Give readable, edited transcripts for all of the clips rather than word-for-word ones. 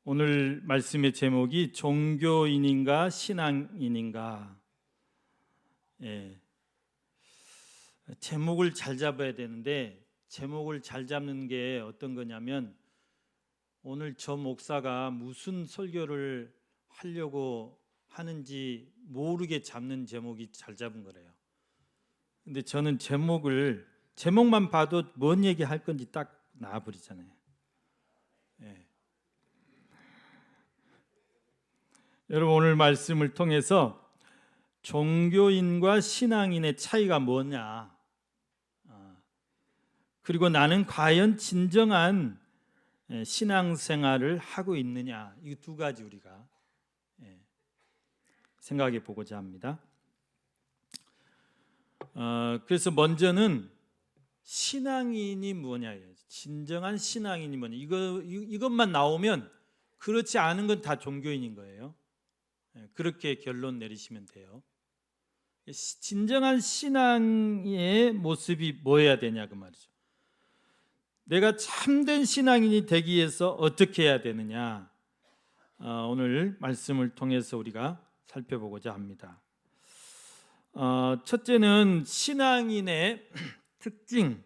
오늘 말씀의 제목이 종교인인가 신앙인인가. 제목을 잘 잡아야 되는데 제목을 잘 잡는 게 어떤 거냐면 오늘 저 목사가 무슨 설교를 하려고 하는지 모르게 잡는 제목이 잘 잡은 거래요. 근데 저는 제목만 봐도 뭔 얘기 할 건지 딱 나와버리잖아요. 여러분, 오늘 말씀을 통해서 종교인과 신앙인의 차이가 뭐냐, 그리고 나는 과연 진정한 신앙생활을 하고 있느냐, 이 두 가지 우리가 생각해 보고자 합니다. 그래서 먼저는 신앙인이 뭐냐예요. 진정한 신앙인이 뭐냐. 이것만 나오면 그렇지 않은 건 다 종교인인 거예요. 그렇게 결론 내리시면 돼요. 진정한 신앙의 모습이 뭐여야 되냐 그 말이죠. 내가 참된 신앙인이 되기 위해서 어떻게 해야 되느냐, 오늘 말씀을 통해서 우리가 살펴보고자 합니다. 첫째는 신앙인의 특징,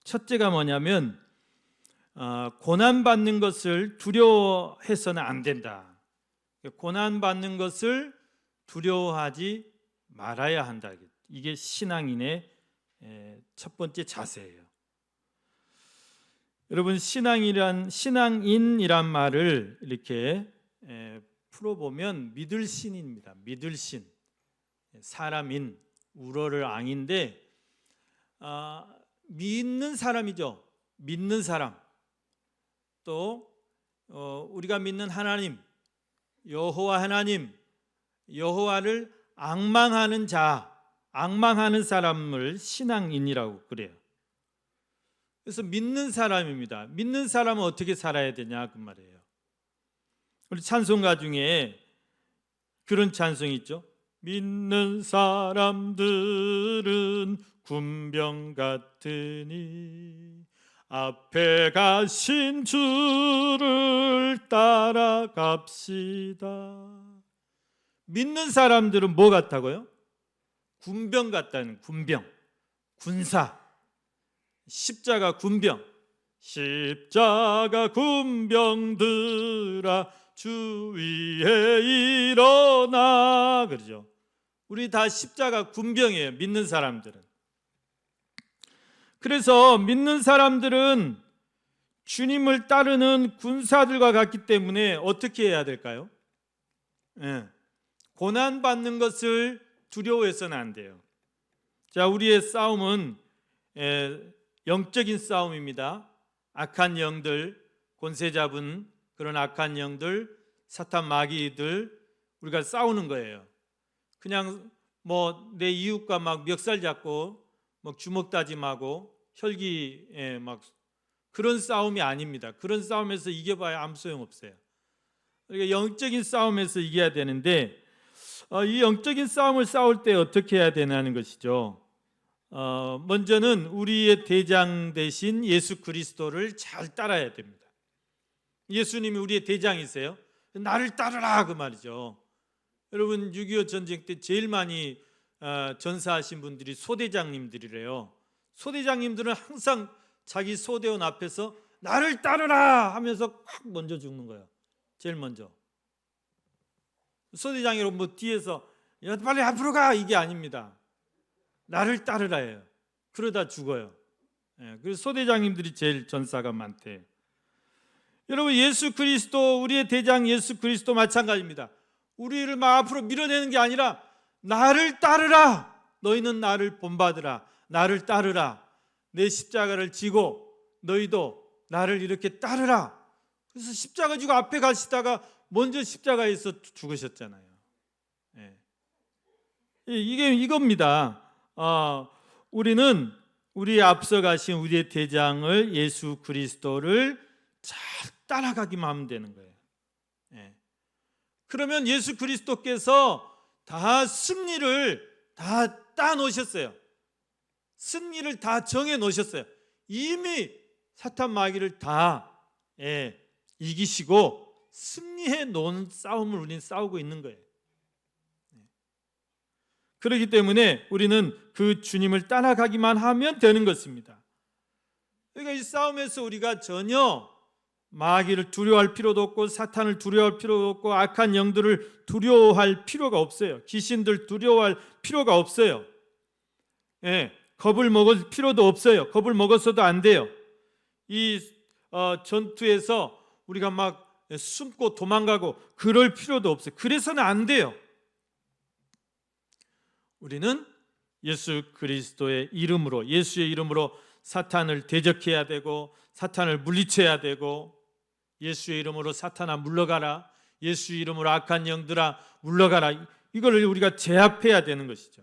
첫째가 뭐냐면 고난받는 것을 두려워해서는 안 된다. 고난받는 것을 두려워하지 말아야 한다. 이게 신앙인의 첫 번째 자세예요. 여러분, 신앙인이란 말을 이렇게 풀어보면 믿을 신입니다. 믿을 신, 사람인, 우러를 앙인데 믿는 사람이죠. 믿는 사람. 또 우리가 믿는 하나님, 여호와 하나님, 여호와를 앙망하는 자, 앙망하는 사람을 신앙인이라고 그래요. 그래서 믿는 사람입니다. 믿는 사람은 어떻게 살아야 되냐 그 말이에요. 우리 찬송가 중에 그런 찬송이 있죠. 믿는 사람들은 군병 같으니 앞에 가신 주를 따라갑시다. 믿는 사람들은 뭐 같다고요? 군병 같다는, 군병, 군사, 십자가 군병. 십자가 군병들아 주 위에 일어나, 그러죠. 우리 다 십자가 군병이에요, 믿는 사람들은. 그래서 믿는 사람들은 주님을 따르는 군사들과 같기 때문에 어떻게 해야 될까요? 고난받는 것을 두려워해서는 안 돼요. 자, 우리의 싸움은 영적인 싸움입니다. 악한 영들, 권세 잡은 그런 악한 영들, 사탄 마귀들, 우리가 싸우는 거예요. 그냥 내 이웃과 막 멱살 잡고 주먹 다짐하고 혈기에 막 그런 싸움이 아닙니다. 그런 싸움에서 이겨봐야 아무 소용없어요. 그러니까 영적인 싸움에서 이겨야 되는데 이 영적인 싸움을 싸울 때 어떻게 해야 되냐는 것이죠. 먼저는 우리의 대장 대신 예수 그리스도를 잘 따라야 됩니다. 예수님이 우리의 대장이세요. 나를 따르라 그 말이죠. 여러분, 6.25 전쟁 때 제일 많이 전사하신 분들이 소대장님들이래요. 소대장님들은 항상 자기 소대원 앞에서 나를 따르라 하면서 확 먼저 죽는 거예요. 제일 먼저. 소대장이 여러분 뒤에서 야, 빨리 앞으로 가, 이게 아닙니다. 나를 따르라예요. 그러다 죽어요. 그래서 소대장님들이 제일 전사가 많대요. 여러분, 예수 그리스도, 우리의 대장 예수 그리스도 마찬가지입니다. 우리를 막 앞으로 밀어내는 게 아니라 나를 따르라. 너희는 나를 본받으라. 나를 따르라. 내 십자가를 지고 너희도 나를 이렇게 따르라. 그래서 십자가 지고 앞에 가시다가 먼저 십자가에서 죽으셨잖아요. 이게 이겁니다. 우리는 우리 앞서 가신 우리의 대장을 예수 그리스도를 잘 따라가기만 하면 되는 거예요. 그러면 예수 그리스도께서 다 승리를 다 따놓으셨어요. 승리를 다 정해 놓으셨어요. 이미 사탄 마귀를 다 이기시고 승리해 놓은 싸움을 우리는 싸우고 있는 거예요. 그렇기 때문에 우리는 그 주님을 따라가기만 하면 되는 것입니다. 그러니까 이 싸움에서 우리가 전혀 마귀를 두려워할 필요도 없고 사탄을 두려워할 필요도 없고 악한 영들을 두려워할 필요가 없어요. 귀신들 두려워할 필요가 없어요. 겁을 먹을 필요도 없어요. 겁을 먹었어도 안 돼요. 이 전투에서 우리가 막 숨고 도망가고 그럴 필요도 없어요. 그래서는 안 돼요. 우리는 예수 그리스도의 이름으로, 예수의 이름으로 사탄을 대적해야 되고 사탄을 물리쳐야 되고, 예수의 이름으로 사탄아 물러가라, 예수의 이름으로 악한 영들아 물러가라, 이걸 우리가 제압해야 되는 것이죠.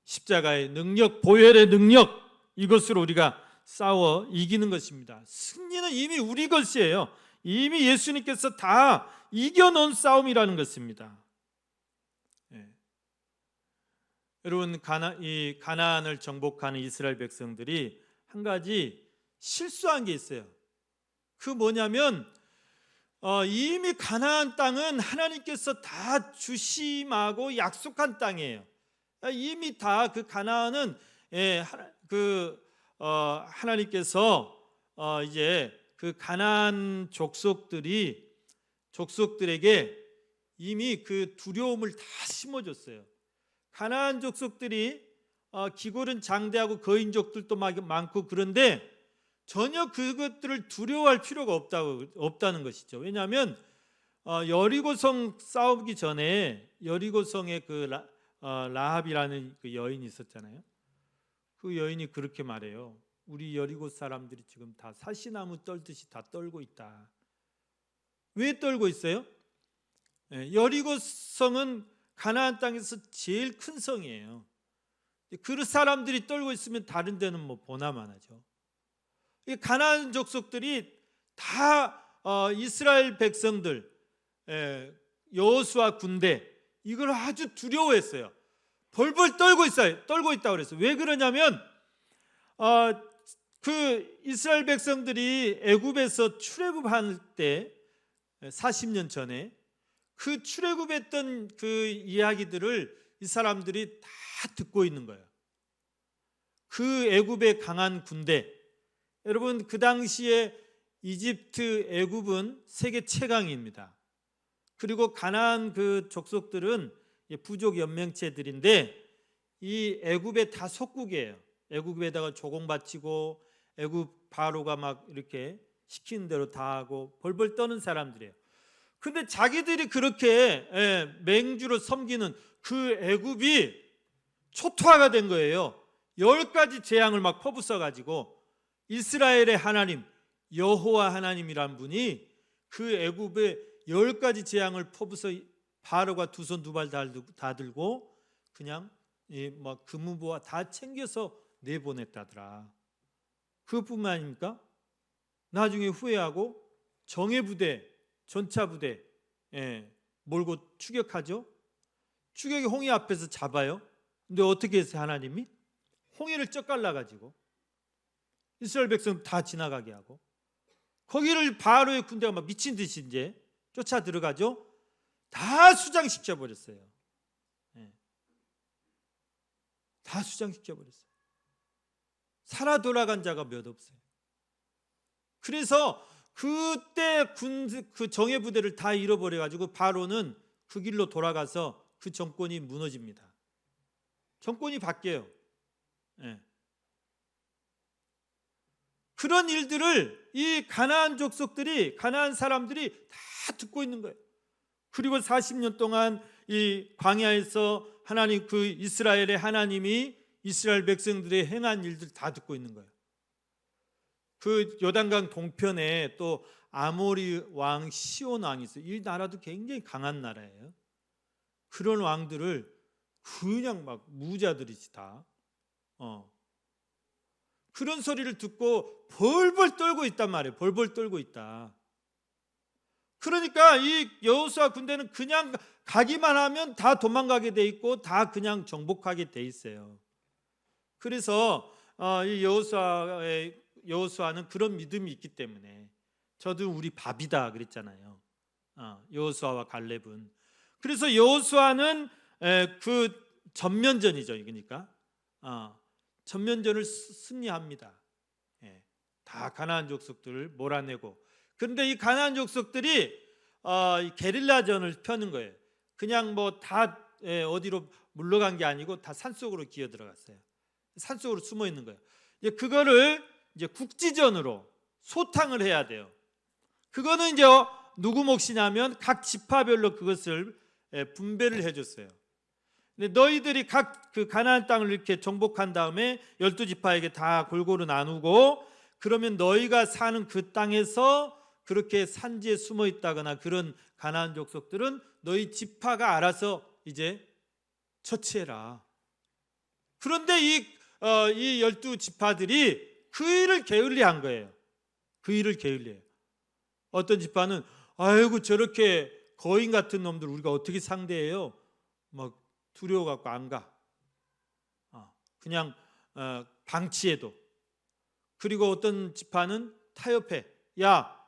십자가의 능력, 보혈의 능력, 이것으로 우리가 싸워 이기는 것입니다. 승리는 이미 우리 것이에요. 이미 예수님께서 다 이겨놓은 싸움이라는 것입니다. 여러분, 가나안을 정복하는 이스라엘 백성들이 한 가지 실수한 게 있어요. 그 뭐냐면 이미 가나안 땅은 하나님께서 다 주심하고 약속한 땅이에요. 이미 다 그 가나안은 하나님께서 이제 그 가나안 족속들에게 이미 그 두려움을 다 심어줬어요. 가나안 족속들이 기골은 장대하고 거인족들도 많고 그런데 전혀 그것들을 두려워할 필요가 없다는 것이죠. 왜냐하면 여리고성 싸우기 전에 여리고성에 그 라합이라는 그 여인이 있었잖아요. 그 여인이 그렇게 말해요. 우리 여리고 사람들이 지금 다 사시나무 떨듯이 다 떨고 있다. 왜 떨고 있어요? 여리고 성은 가나안 땅에서 제일 큰 성이에요. 그 사람들이 떨고 있으면 다른 데는 뭐 보나마나죠. 가나안 족속들이 다 이스라엘 백성들, 여호수아 군대, 이걸 아주 두려워했어요. 벌벌 떨고 있다고 그랬어요. 왜 그러냐면 그 이스라엘 백성들이 애굽에서 출애굽할 때 40년 전에 그 출애굽했던 그 이야기들을 이 사람들이 다 듣고 있는 거예요. 그 애굽의 강한 군대, 여러분 그 당시에 이집트, 애굽은 세계 최강입니다. 그리고 가나안 그 족속들은 부족 연맹체들인데 이 애굽에 다 속국이에요. 애굽에다가 조공 바치고 애굽 바로가 막 이렇게 시키는 대로 다 하고 벌벌 떠는 사람들이에요. 근데 자기들이 그렇게 맹주로 섬기는 그 애굽이 초토화가 된 거예요. 10가지 재앙을 막 퍼부어 가지고 이스라엘의 하나님 여호와 하나님이란 분이 그 애굽에 10가지 재앙을 퍼부어 바로가 두 손 두 발 다 들고 그냥 막 금은보화 다 챙겨서 내보냈다더라. 그뿐만 아닙니까? 나중에 후회하고 정예부대, 전차부대 몰고 추격하죠. 추격이 홍해 앞에서 잡아요. 근데 어떻게 했어요? 하나님이 홍해를 쩍갈라가지고 이스라엘 백성 다 지나가게 하고 거기를 바로의 군대가 막 미친 듯이 이제 쫓아 들어가죠. 다 수장시켜 버렸어요. 다 수장시켜 버렸어요. 살아 돌아간 자가 몇 없어요. 그래서 그때 그 정예 부대를 다 잃어버려 가지고 바로는 그 길로 돌아가서 그 정권이 무너집니다. 정권이 바뀌어요. 그런 일들을 이 가나안 족속들이, 가나안 사람들이 다 듣고 있는 거예요. 그리고 40년 동안 이 광야에서 하나님, 그 이스라엘의 하나님이 이스라엘 백성들의 행한 일들 다 듣고 있는 거예요. 그 요단강 동편에 또 아모리 왕 시온 왕이 있어요. 이 나라도 굉장히 강한 나라예요. 그런 왕들을 그냥 막 무자들이지 다 그런 소리를 듣고 벌벌 떨고 있단 말이에요. 벌벌 떨고 있다. 그러니까 이 여호수아 군대는 그냥 가기만 하면 다 도망가게 돼 있고 다 그냥 정복하게 돼 있어요. 그래서 이 여호수아는 그런 믿음이 있기 때문에 저도 우리 밥이다 그랬잖아요. 여호수아와 갈렙은. 그래서 여호수아는 그 전면전이죠. 그러니까 전면전을 승리합니다. 다 가나안 족속들을 몰아내고. 그런데 이 가나안 족속들이 게릴라전을 펴는 거예요. 그냥 뭐 다 어디로 물러간 게 아니고 다 산속으로 기어 들어갔어요. 산속으로 숨어 있는 거예요. 그거를 이제 국지전으로 소탕을 해야 돼요. 그거는 이제 누구 몫이냐면 각 지파별로 그것을 분배를 해줬어요. 근데 너희들이 각 그 가나안 땅을 이렇게 정복한 다음에 12지파에게 다 골고루 나누고, 그러면 너희가 사는 그 땅에서 그렇게 산지에 숨어 있다거나 그런 가나안 족속들은 너희 지파가 알아서 이제 처치해라. 그런데 이 12지파들이 그 일을 게을리한 거예요. 그 일을 게을리해요. 어떤 지파는 아이고 저렇게 거인 같은 놈들 우리가 어떻게 상대해요? 막 두려워갖고 안 가. 그냥 방치해도. 그리고 어떤 지파는 타협해. 야,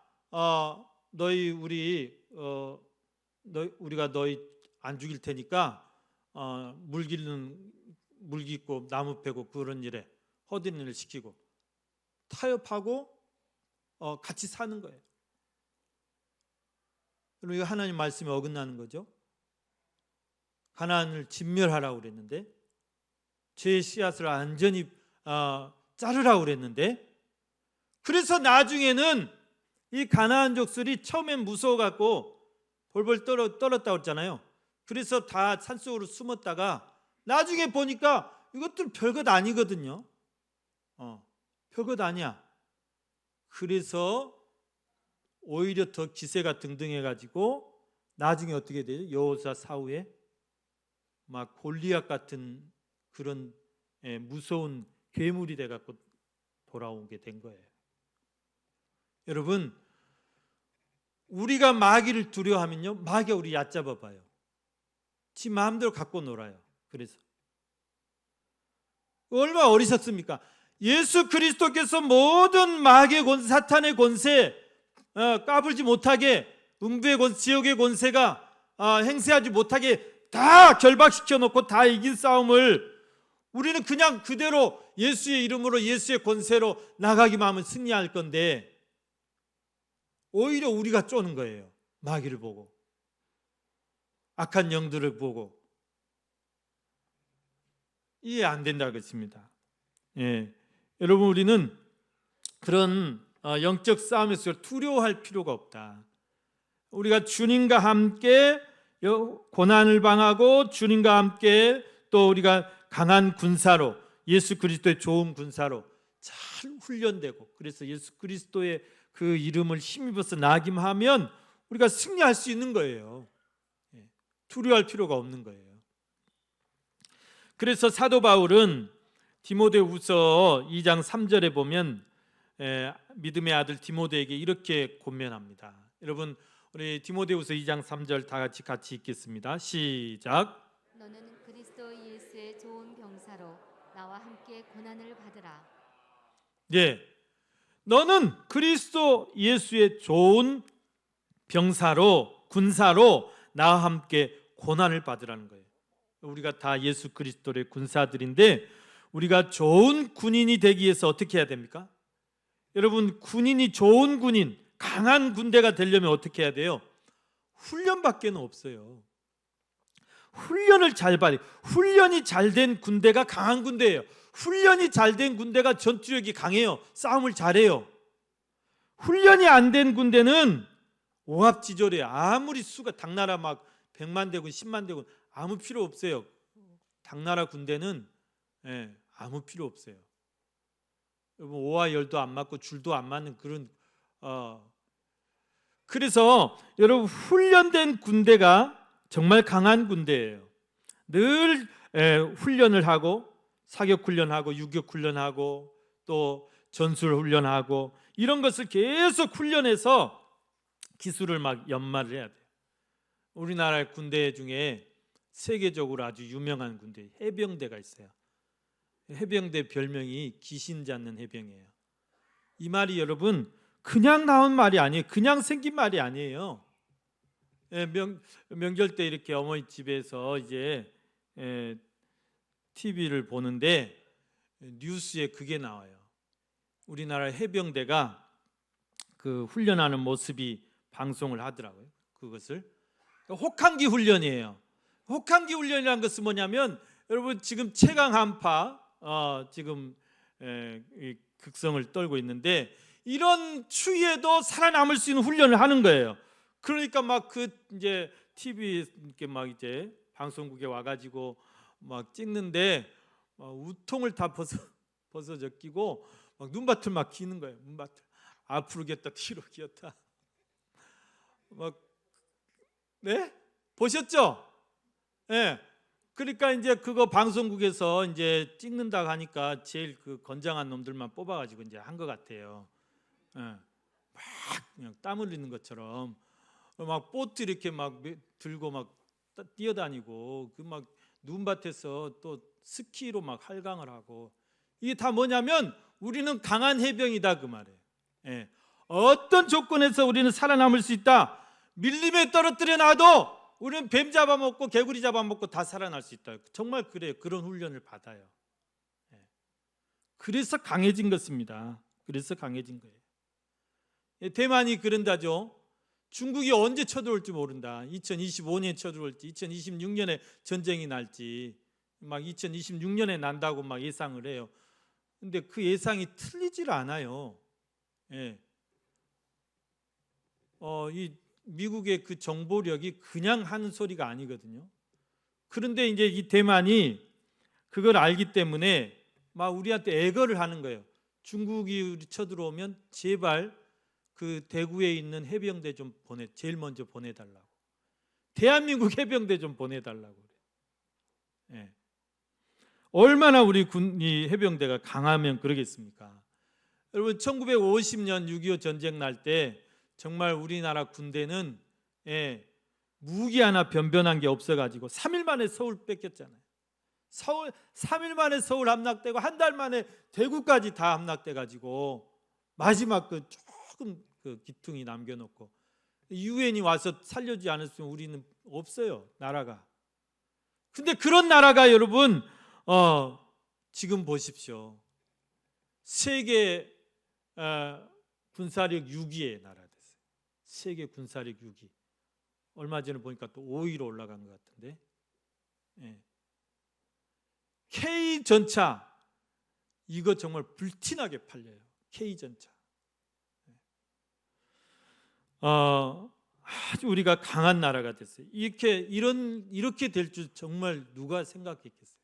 우리가 너희 안 죽일 테니까 물 깃고 나무 패고 그런 일에 허드렛 일을 시키고 타협하고 같이 사는 거예요. 그럼 이거 하나님 말씀에 어긋나는 거죠. 가나안을 진멸하라고 그랬는데, 죄의 씨앗을 완전히 자르라고 그랬는데, 그래서 나중에는 이 가나안 족들이 처음엔 무서워갖고 벌벌 떨었다고 했잖아요. 그래서 다 산속으로 숨었다가 나중에 보니까 이것들 별것 아니거든요. 별것 아니야. 그래서 오히려 더 기세가 등등해가지고 나중에 어떻게 돼요? 여호수아 사후에 막 골리앗 같은 그런 무서운 괴물이 돼갖고 돌아오게 된 거예요. 여러분, 우리가 마귀를 두려워하면요, 마귀가 우리 얕잡아 봐요. 지 마음대로 갖고 놀아요. 그래서 얼마나 어리석습니까? 예수 그리스도께서 모든 마귀의 권세, 사탄의 권세 까불지 못하게, 음부의 권세, 지옥의 권세가 행세하지 못하게 다 결박시켜 놓고 다 이긴 싸움을 우리는 그냥 그대로 예수의 이름으로 예수의 권세로 나가기만 하면 승리할 건데, 오히려 우리가 쪼는 거예요. 마귀를 보고, 악한 영들을 보고. 이해 안 된다고 했습니다. 여러분, 우리는 그런 영적 싸움에서 두려워할 필요가 없다. 우리가 주님과 함께 고난을 방하고 주님과 함께 또 우리가 강한 군사로, 예수 그리스도의 좋은 군사로 잘 훈련되고, 그래서 예수 그리스도의 그 이름을 힘입어서 나김하면 우리가 승리할 수 있는 거예요. 두려워할 필요가 없는 거예요. 그래서 사도 바울은 디모데후서 2장 3절에 보면 믿음의 아들 디모데에게 이렇게 권면합니다. 여러분, 우리 디모데후서 2장 3절 다 같이 읽겠습니다. 시작. 너는 그리스도 예수의 좋은 병사로 나와 함께 고난을 받으라. 너는 그리스도 예수의 좋은 병사로, 군사로 나와 함께 고난을 받으라는 거예요. 우리가 다 예수 그리스도의 군사들인데, 우리가 좋은 군인이 되기 위해서 어떻게 해야 됩니까? 여러분, 군인이 좋은 군인, 강한 군대가 되려면 어떻게 해야 돼요? 훈련밖에는 없어요. 훈련을 잘 받아요. 훈련이 잘 된 군대가 강한 군대예요. 훈련이 잘 된 군대가 전투력이 강해요. 싸움을 잘해요. 훈련이 안 된 군대는 오합지졸이에요. 아무리 수가 당나라 막 100만 대군 10만 대군 아무 필요 없어요. 당나라 군대는 아무 필요 없어요. 여러분, 오와 열도 안 맞고 줄도 안 맞는 그런 그래서 여러분, 훈련된 군대가 정말 강한 군대예요. 늘 훈련을 하고, 사격 훈련하고, 유격 훈련하고, 또 전술 훈련하고, 이런 것을 계속 훈련해서 기술을 막 연마를 해야 돼요. 우리나라 군대 중에 세계적으로 아주 유명한 군대, 해병대가 있어요. 해병대 별명이 귀신 잡는 해병이에요. 이 말이 여러분 그냥 나온 말이 아니에요. 그냥 생긴 말이 아니에요. 명절 때 이렇게 어머니 집에서 이제 TV를 보는데 뉴스에 그게 나와요. 우리나라 해병대가 그 훈련하는 모습이 방송을 하더라고요. 그것을 혹한기 훈련이에요. 혹한기 훈련이라는 것은 뭐냐면 여러분 지금 최강 한파 지금 이 극성을 떨고 있는데 이런 추위에도 살아남을 수 있는 훈련을 하는 거예요. 그러니까 막 그 이제 TV 이렇게 막 이제 방송국에 와가지고 막 찍는데 우통을 다 벗어져 끼고 막 눈밭을 막 기는 거예요. 눈밭을 앞으로 기었다 뒤로 기었다. 막 네? 보셨죠? 네. 그러니까 이제 그거 방송국에서 이제 찍는다고 하니까 제일 그 건장한 놈들만 뽑아가지고 이제 한 것 같아요. 예. 막 그냥 땀 흘리는 것처럼 막 보트 이렇게 막 들고 막 뛰어다니고 그 막 눈밭에서 또 스키로 막 활강을 하고 이게 다 뭐냐면 우리는 강한 해병이다 그 말이에요. 예. 어떤 조건에서 우리는 살아남을 수 있다. 밀림에 떨어뜨려 놔도 우리는 뱀 잡아먹고 개구리 잡아먹고 다 살아날 수 있다. 정말 그래요. 그런 훈련을 받아요. 예. 그래서 강해진 것입니다. 그래서 강해진 거예요. 예, 대만이 그런다죠. 중국이 언제 쳐들어올지 모른다. 2025년에 쳐들어올지 2026년에 전쟁이 날지 막 2026년에 난다고 막 예상을 해요. 근데 그 예상이 틀리질 않아요. 예. 이 미국의 그 정보력이 그냥 하는 소리가 아니거든요. 그런데 이제 이 대만이 그걸 알기 때문에 막 우리한테 애걸을 하는 거예요. 중국이 쳐들어오면 제발 그 대구에 있는 해병대 좀 제일 먼저 보내달라고. 대한민국 해병대 좀 보내달라고 그래요. 예. 얼마나 우리 이 해병대가 강하면 그러겠습니까? 여러분 1950년 6.25 전쟁 날 때 정말 우리나라 군대는 무기 하나 변변한 게 없어가지고 3일 만에 서울 뺏겼잖아요. 3일 만에 서울 함락되고 한 달 만에 대구까지 다 함락돼가지고 마지막 그 조금 그 기퉁이 남겨놓고 유엔이 와서 살려주지 않았으면 우리는 없어요 나라가. 근데 그런 나라가 여러분 지금 보십시오. 세계 군사력 6위의 나라 됐어요. 세계 군사력 6위. 얼마 전에 보니까 또 5위로 올라간 것 같은데. 예. K 전차 이거 정말 불티나게 팔려요. K 전차. 아주 우리가 강한 나라가 됐어요. 이렇게 될 줄 정말 누가 생각했겠어요?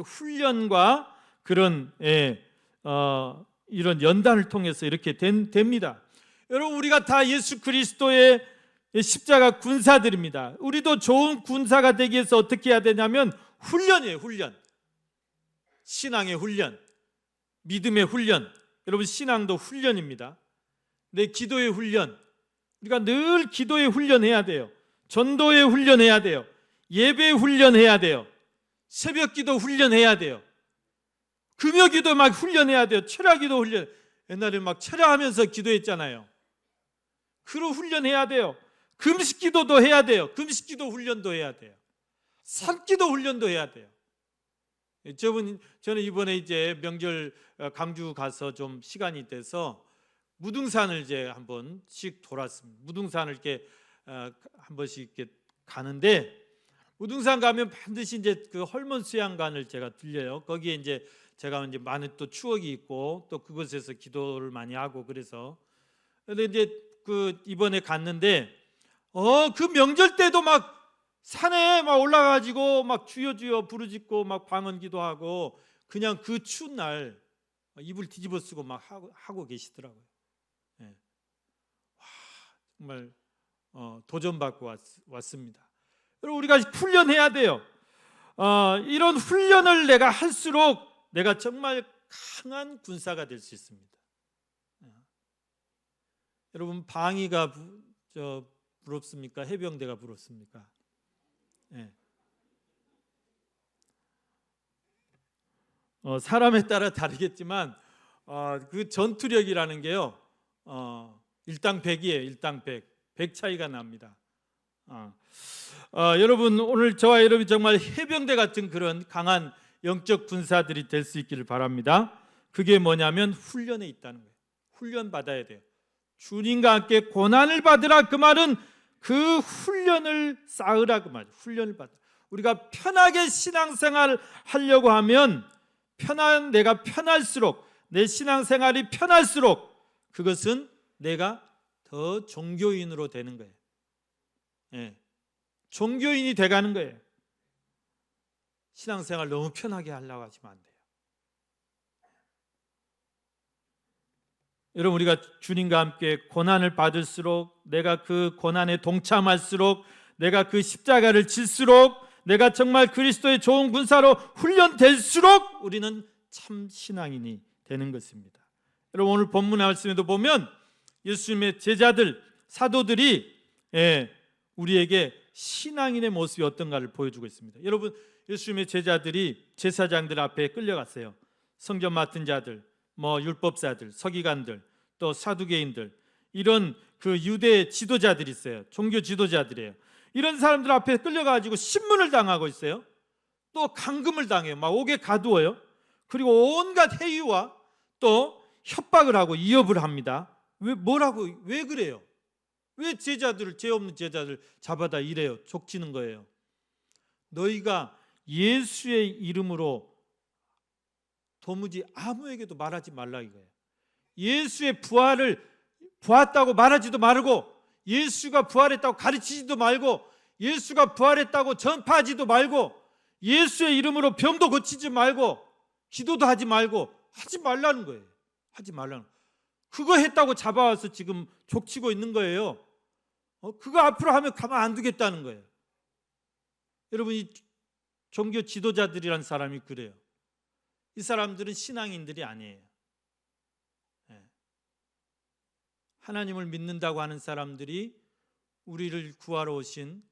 훈련과 그런 이런 연단을 통해서 이렇게 됩니다. 여러분 우리가 다 예수 그리스도의 십자가 군사들입니다. 우리도 좋은 군사가 되기 위해서 어떻게 해야 되냐면 훈련이에요. 훈련. 신앙의 훈련, 믿음의 훈련. 여러분 신앙도 훈련입니다. 내 기도의 훈련. 우리가 늘 기도의 훈련해야 돼요. 전도의 훈련해야 돼요. 예배 훈련해야 돼요. 새벽기도 훈련해야 돼요. 금요기도 막 훈련해야 돼요. 철야기도 훈련. 옛날에 막 철야하면서 기도했잖아요. 그런 훈련해야 돼요. 금식기도도 해야 돼요. 금식기도 훈련도 해야 돼요. 산기도 훈련도 해야 돼요. 저는 이번에 이제 명절 강주 가서 좀 시간이 돼서 무등산을 이제 한 번씩 돌았습니다. 무등산을 이렇게 한 번씩 이렇게 가는데 무등산 가면 반드시 이제 그 헐몬 수양관을 제가 들려요. 거기에 이제 제가 이제 많은 또 추억이 있고 또 그곳에서 기도를 많이 하고 그래서 근데 이제 그 이번에 갔는데 그 명절 때도 막 산에 막 올라가지고 막 주여 주여 부르짖고 막 방언기도 하고 그냥 그 추운 날 이불 뒤집어 쓰고 막 하고 계시더라고요. 예. 와, 정말 도전받고 왔습니다. 여러분 우리가 훈련해야 돼요. 이런 훈련을 내가 할수록 내가 정말 강한 군사가 될 수 있습니다. 여러분 방위가 부럽습니까? 해병대가 부럽습니까? 예. 사람에 따라 다르겠지만 그 전투력이라는 게요 일당 100이에요. 일당 100 차이가 납니다. 여러분 오늘 저와 여러분이 정말 해병대 같은 그런 강한 영적 군사들이 될 수 있기를 바랍니다. 그게 뭐냐면 훈련에 있다는 거예요. 훈련 받아야 돼요. 주님과 함께 고난을 받으라 그 말은 그 훈련을 쌓으라 그 말이에요. 훈련을 받으라. 우리가 편하게 신앙생활을 하려고 하면 내가 편할수록 내 신앙생활이 편할수록 그것은 내가 더 종교인으로 되는 거예요. 예. 종교인이 돼가는 거예요. 신앙생활 너무 편하게 하려고 하시면 안 돼요. 여러분 우리가 주님과 함께 고난을 받을수록 내가 그 고난에 동참할수록 내가 그 십자가를 질수록 내가 정말 그리스도의 좋은 군사로 훈련될수록 우리는 참 신앙인이 되는 것입니다. 여러분 오늘 본문 말씀에도 보면 예수님의 제자들 사도들이 우리에게 신앙인의 모습이 어떤가를 보여주고 있습니다. 여러분 예수님의 제자들이 제사장들 앞에 끌려갔어요. 성전 맡은 자들, 율법사들, 서기관들, 또 사두개인들 이런 그 유대 지도자들이 있어요. 종교 지도자들이에요. 이런 사람들 앞에 끌려가지고 신문을 당하고 있어요. 또 감금을 당해요. 막 옥에 가두어요. 그리고 온갖 해유와 또 협박을 하고 위협을 합니다. 왜 그래요? 왜 제자들을 죄 없는 제자들 잡아다 이래요? 족치는 거예요. 너희가 예수의 이름으로 도무지 아무에게도 말하지 말라 이거예요. 예수의 부활을 보았다고 말하지도 말고 예수가 부활했다고 가르치지도 말고 예수가 부활했다고 전파하지도 말고 예수의 이름으로 병도 고치지 말고 기도도 하지 말고 하지 말라는 거예요. 하지 말라는 거예요. 그거 했다고 잡아와서 지금 족치고 있는 거예요. 그거 앞으로 하면 가만 안 두겠다는 거예요. 여러분 이 종교 지도자들이란 사람이 그래요. 이 사람들은 신앙인들이 아니에요. 하나님을 믿는다고 하는 사람들이 우리를 구하러 오신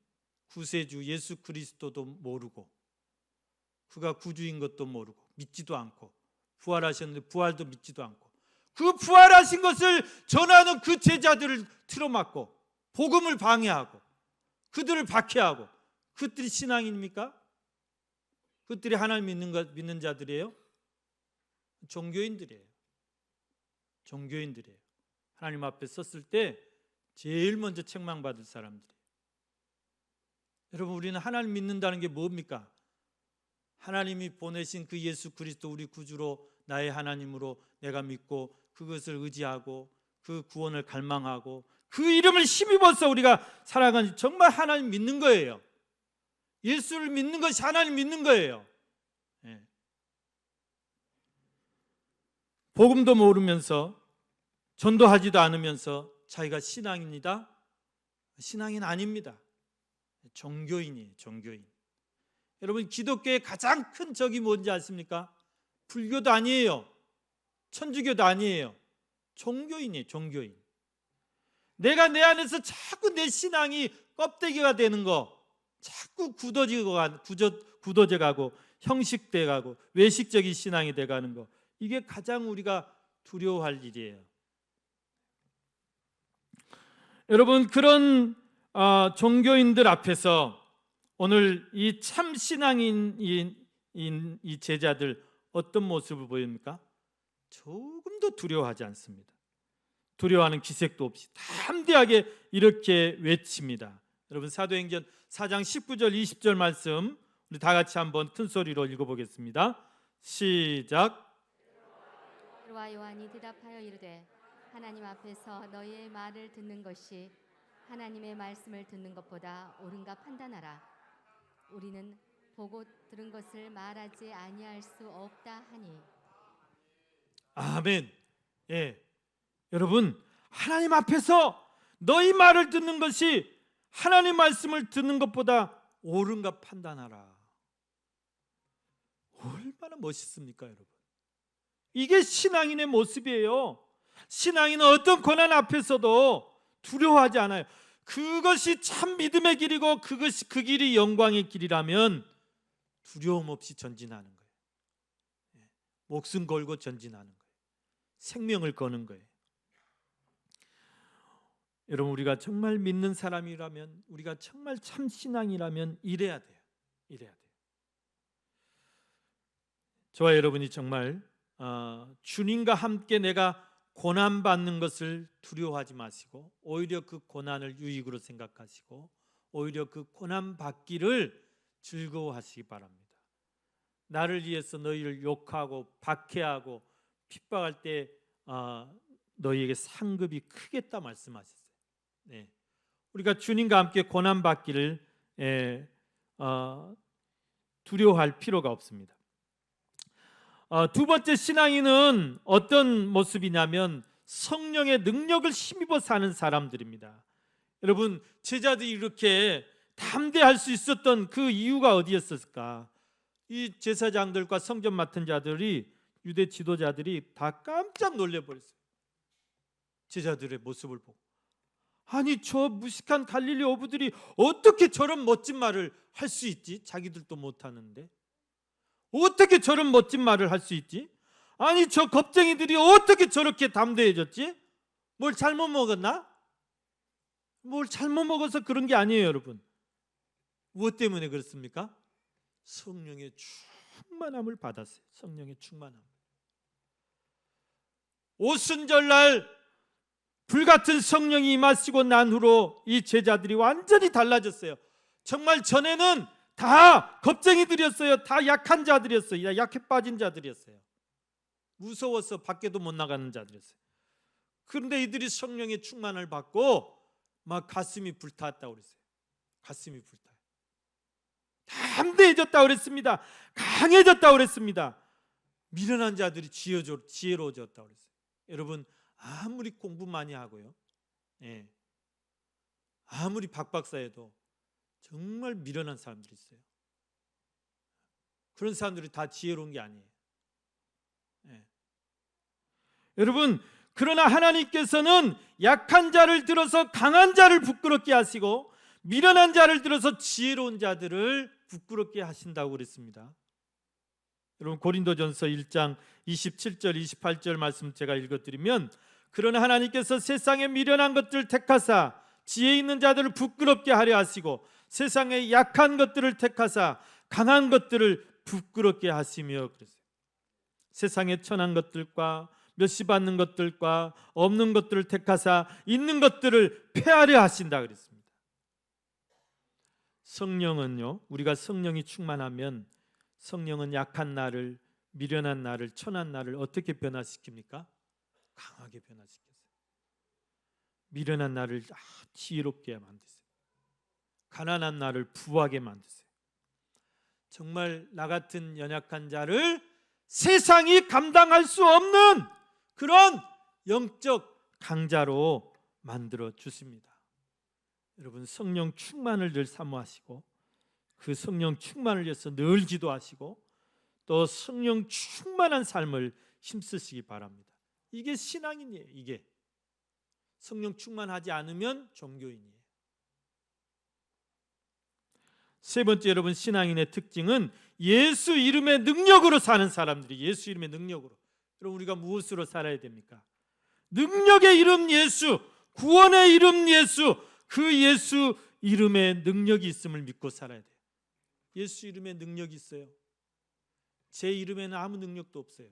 구세주 예수 그리스도도 모르고 그가 구주인 것도 모르고 믿지도 않고 부활하셨는데 부활도 믿지도 않고 그 부활하신 것을 전하는 그 제자들을 틀어막고 복음을 방해하고 그들을 박해하고 그들이 신앙인입니까? 그들이 하나님 믿는 자들이에요? 종교인들이에요. 종교인들이에요. 하나님 앞에 섰을 때 제일 먼저 책망받을 사람들이에요. 여러분 우리는 하나님 믿는다는 게 뭡니까? 하나님이 보내신 그 예수 그리스도 우리 구주로 나의 하나님으로 내가 믿고 그것을 의지하고 그 구원을 갈망하고 그 이름을 힘입어서 우리가 살아가는 정말 하나님 믿는 거예요. 예수를 믿는 것이 하나님 믿는 거예요. 복음도 모르면서 전도하지도 않으면서 자기가 신앙인이다? 신앙인 아닙니다. 종교인이에요. 종교인. 여러분 기독교의 가장 큰 적이 뭔지 아십니까? 불교도 아니에요. 천주교도 아니에요. 종교인이에요. 종교인. 내가 내 안에서 자꾸 내 신앙이 껍데기가 되는 거 자꾸 굳어져 가고 형식돼 가고 외식적인 신앙이 돼 가는 거 이게 가장 우리가 두려워할 일이에요. 여러분 그런 종교인들 앞에서 오늘 이 참 신앙인인 이 제자들 어떤 모습을 보입니까? 조금도 두려워하지 않습니다. 두려워하는 기색도 없이 담대하게 이렇게 외칩니다. 여러분 사도행전 4장 19절 20절 말씀 우리 다 같이 한번 큰 소리로 읽어보겠습니다. 시작. 베드로와 요한이 대답하여 이르되 하나님 앞에서 너희의 말을 듣는 것이 하나님의 말씀을 듣는 것보다 옳은가 판단하라. 우리는 보고 들은 것을 말하지 아니할 수 없다 하니. 아멘. 여러분 하나님 앞에서 너희 말을 듣는 것이 하나님 말씀을 듣는 것보다 옳은가 판단하라. 얼마나 멋있습니까, 여러분? 이게 신앙인의 모습이에요. 신앙인은 어떤 고난 앞에서도 두려워하지 않아요. 그것이 참 믿음의 길이고 그것이 그 길이 영광의 길이라면 두려움 없이 전진하는 거예요. 목숨 걸고 전진하는 거예요. 생명을 거는 거예요. 여러분, 우리가 정말 믿는 사람이라면, 우리가 정말 참 신앙이라면 이래야 돼요. 이래야 돼요. 저와 여러분이 정말 주님과 함께 내가 고난받는 것을 두려워하지 마시고, 오히려 그 고난을 유익으로 생각하시고, 오히려 그 고난받기를 즐거워하시기 바랍니다. 나를 위해서 너희를 욕하고 박해하고 핍박할 때 너희에게 상급이 크겠다 말씀하셨어요. 네. 우리가 주님과 함께 고난받기를 두려워할 필요가 없습니다. 두 번째, 신앙인은 어떤 모습이냐면 성령의 능력을 힘입어 사는 사람들입니다. 여러분, 제자들이 이렇게 담대할 수 있었던 그 이유가 어디였을까? 이 제사장들과 성전 맡은 자들이, 유대 지도자들이 다 깜짝 놀래버렸어요. 제자들의 모습을 보고, 아니 저 무식한 갈릴리 어부들이 어떻게 저런 멋진 말을 할 수 있지? 자기들도 못하는데 어떻게 저런 멋진 말을 할 수 있지? 아니 저 겁쟁이들이 어떻게 저렇게 담대해졌지? 뭘 잘못 먹었나? 뭘 잘못 먹어서 그런 게 아니에요, 여러분. 무엇 때문에 그렇습니까? 성령의 충만함을 받았어요. 성령의 충만함. 오순절날 불같은 성령이 임하시고 난 후로 이 제자들이 완전히 달라졌어요. 정말 전에는 다 겁쟁이들이었어요. 다 약한 자들이었어요. 약해 빠진 자들이었어요. 무서워서 밖에도 못 나가는 자들이었어요. 그런데 이들이 성령의 충만을 받고 막 가슴이 불탔다고 그랬어요. 가슴이 불타요. 담대해졌다고 그랬습니다. 강해졌다고 그랬습니다. 미련한 자들이 지혜로워졌다고 그랬어요. 여러분, 아무리 공부 많이 하고요, 아무리 박박사해도 정말 미련한 사람들이 있어요. 그런 사람들이 다 지혜로운 게 아니에요. 여러분, 그러나 하나님께서는 약한 자를 들어서 강한 자를 부끄럽게 하시고 미련한 자를 들어서 지혜로운 자들을 부끄럽게 하신다고 그랬습니다. 여러분, 고린도전서 1장 27절 28절 말씀 제가 읽어드리면, 그러나 하나님께서 세상의 미련한 것들을 택하사 지혜 있는 자들을 부끄럽게 하려 하시고 세상의 약한 것들을 택하사 강한 것들을 부끄럽게 하시며 그랬어요. 세상의 천한 것들과 멸시 받는 것들과 없는 것들을 택하사 있는 것들을 폐하려 하신다 그랬습니다. 성령은요, 우리가 성령이 충만하면 성령은 약한 나를, 미련한 나를, 천한 나를 어떻게 변화시킵니까? 강하게 변화시켰어요. 미련한 나를 지혜롭게 만드세요. 가난한 나를 부하게 만드세요. 정말 나 같은 연약한 자를 세상이 감당할 수 없는 그런 영적 강자로 만들어 주십니다. 여러분, 성령 충만을 늘 사모하시고 그 성령 충만을 위해서 늘 기도하시고 또 성령 충만한 삶을 힘쓰시기 바랍니다. 이게 신앙인이에요. 이게 성령 충만하지 않으면 종교인이에요. 세 번째, 여러분, 신앙인의 특징은 예수 이름의 능력으로 사는 사람들이, 예수 이름의 능력으로. 여러분, 우리가 무엇으로 살아야 됩니까? 능력의 이름 예수, 구원의 이름 예수, 그 예수 이름의 능력이 있음을 믿고 살아야 돼요. 예수 이름의 능력이 있어요. 제 이름에는 아무 능력도 없어요.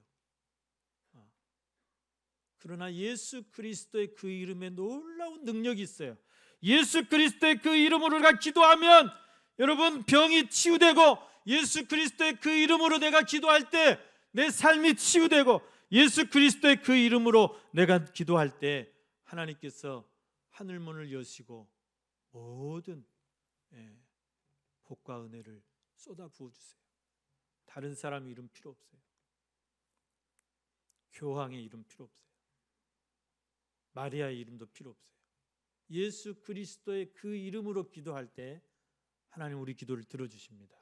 그러나 예수 그리스도의 그 이름에 놀라운 능력이 있어요. 예수 그리스도의 그 이름으로 우리가 기도하면 여러분, 병이 치유되고, 예수 그리스도의 그 이름으로 내가 기도할 때 내 삶이 치유되고, 예수 그리스도의 그 이름으로 내가 기도할 때 하나님께서 하늘문을 여시고 모든 복과 은혜를 쏟아 부어주세요. 다른 사람 이름 필요 없어요. 교황의 이름 필요 없어요. 마리아의 이름도 필요 없어요. 예수 그리스도의 그 이름으로 기도할 때 하나님 우리 기도를 들어주십니다.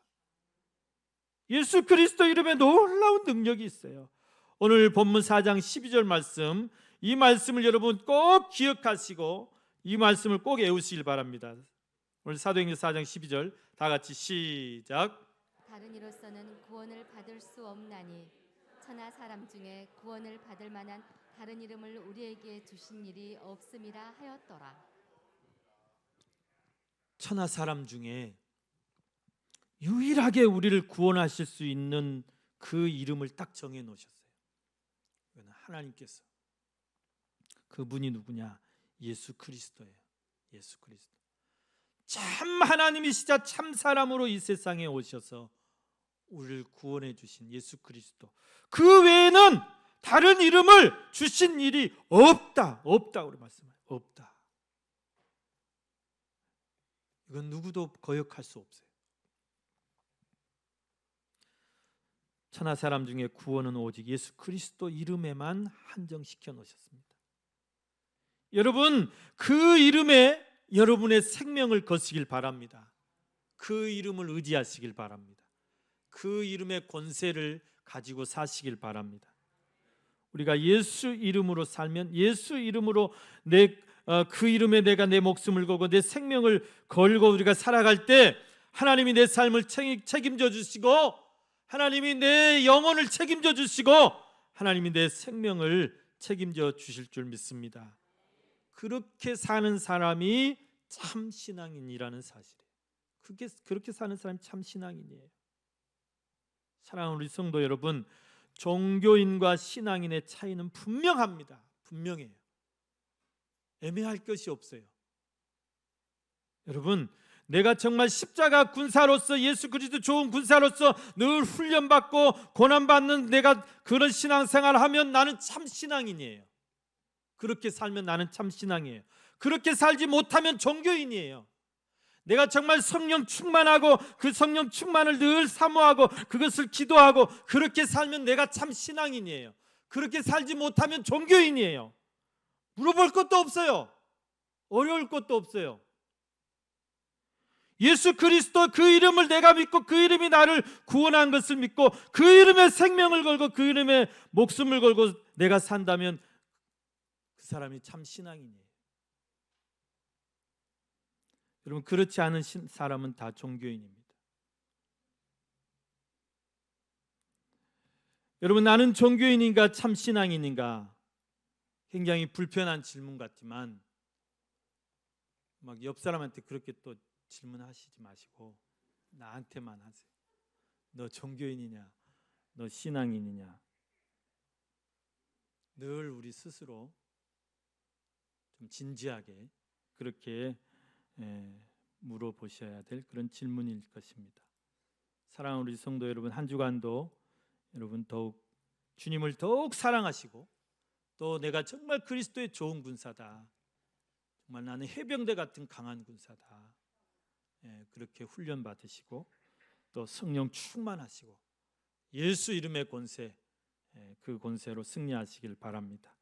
예수 그리스도 이름에 놀라운 능력이 있어요. 오늘 본문 4장 12절 말씀, 이 말씀을 여러분 꼭 기억하시고 이 말씀을 꼭 외우시길 바랍니다. 오늘 사도행전 4장 12절 다 같이 시작. 다른 이로서는 구원을 받을 수 없나니 천하 사람 중에 구원을 받을 만한 다른 이름을 우리에게 주신 일이 없음이라 하였더라. 천하 사람 중에 유일하게 우리를 구원하실 수 있는 그 이름을 딱 정해 놓으셨어요. 그건 하나님께서. 그분이 누구냐? 예수 그리스도예요. 예수 그리스도. 참 하나님이시자 참 사람으로 이 세상에 오셔서 우리를 구원해 주신 예수 그리스도. 그 외에는 다른 이름을 주신 일이 없다. 우리 말씀해요. 없다. 이건 누구도 거역할 수 없어요. 천하 사람 중에 구원은 오직 예수 그리스도 이름에만 한정시켜 놓으셨습니다. 여러분, 그 이름에 여러분의 생명을 거시길 바랍니다. 그 이름을 의지하시길 바랍니다. 그 이름의 권세를 가지고 사시길 바랍니다. 우리가 예수 이름으로 살면, 예수 이름으로 그 이름에 내가 내 목숨을 걸고 내 생명을 걸고 우리가 살아갈 때 하나님이 내 삶을 책임져 주시고, 하나님이 내 영혼을 책임져 주시고, 하나님이 내 생명을 책임져 주실 줄 믿습니다. 그렇게 사는 사람이 참 신앙인이라는 사실이에요. 그렇게 사는 사람이 참 신앙인이에요. 사랑하는 우리 성도 여러분, 종교인과 신앙인의 차이는 분명합니다. 분명해요. 애매할 것이 없어요. 여러분, 내가 정말 십자가 군사로서, 예수 그리스도 좋은 군사로서 늘 훈련받고 고난받는 내가 그런 신앙생활을 하면 나는 참 신앙인이에요. 그렇게 살면 나는 참 신앙이에요. 그렇게 살지 못하면 종교인이에요. 내가 정말 성령 충만하고 그 성령 충만을 늘 사모하고 그것을 기도하고 그렇게 살면 내가 참 신앙인이에요. 그렇게 살지 못하면 종교인이에요. 물어볼 것도 없어요. 어려울 것도 없어요. 예수 그리스도 그 이름을 내가 믿고 그 이름이 나를 구원한 것을 믿고 그 이름에 생명을 걸고 그 이름에 목숨을 걸고 내가 산다면 그 사람이 참 신앙인이에요. 여러분, 그렇지 않은 사람은 다 종교인입니다. 여러분, 나는 종교인인가 참 신앙인인가? 굉장히 불편한 질문 같지만 막 옆 사람한테 그렇게 또 질문하시지 마시고 나한테만 하세요. 너 종교인이냐? 너 신앙인이냐? 늘 우리 스스로 좀 진지하게 그렇게 물어보셔야 될 그런 질문일 것입니다. 사랑하는 우리 성도 여러분, 한 주간도 여러분 더욱 주님을 더욱 사랑하시고 또 내가 정말 그리스도의 좋은 군사다, 정말 나는 해병대 같은 강한 군사다, 그렇게 훈련 받으시고 또 성령 충만하시고 예수 이름의 권세, 그 권세로 승리하시길 바랍니다.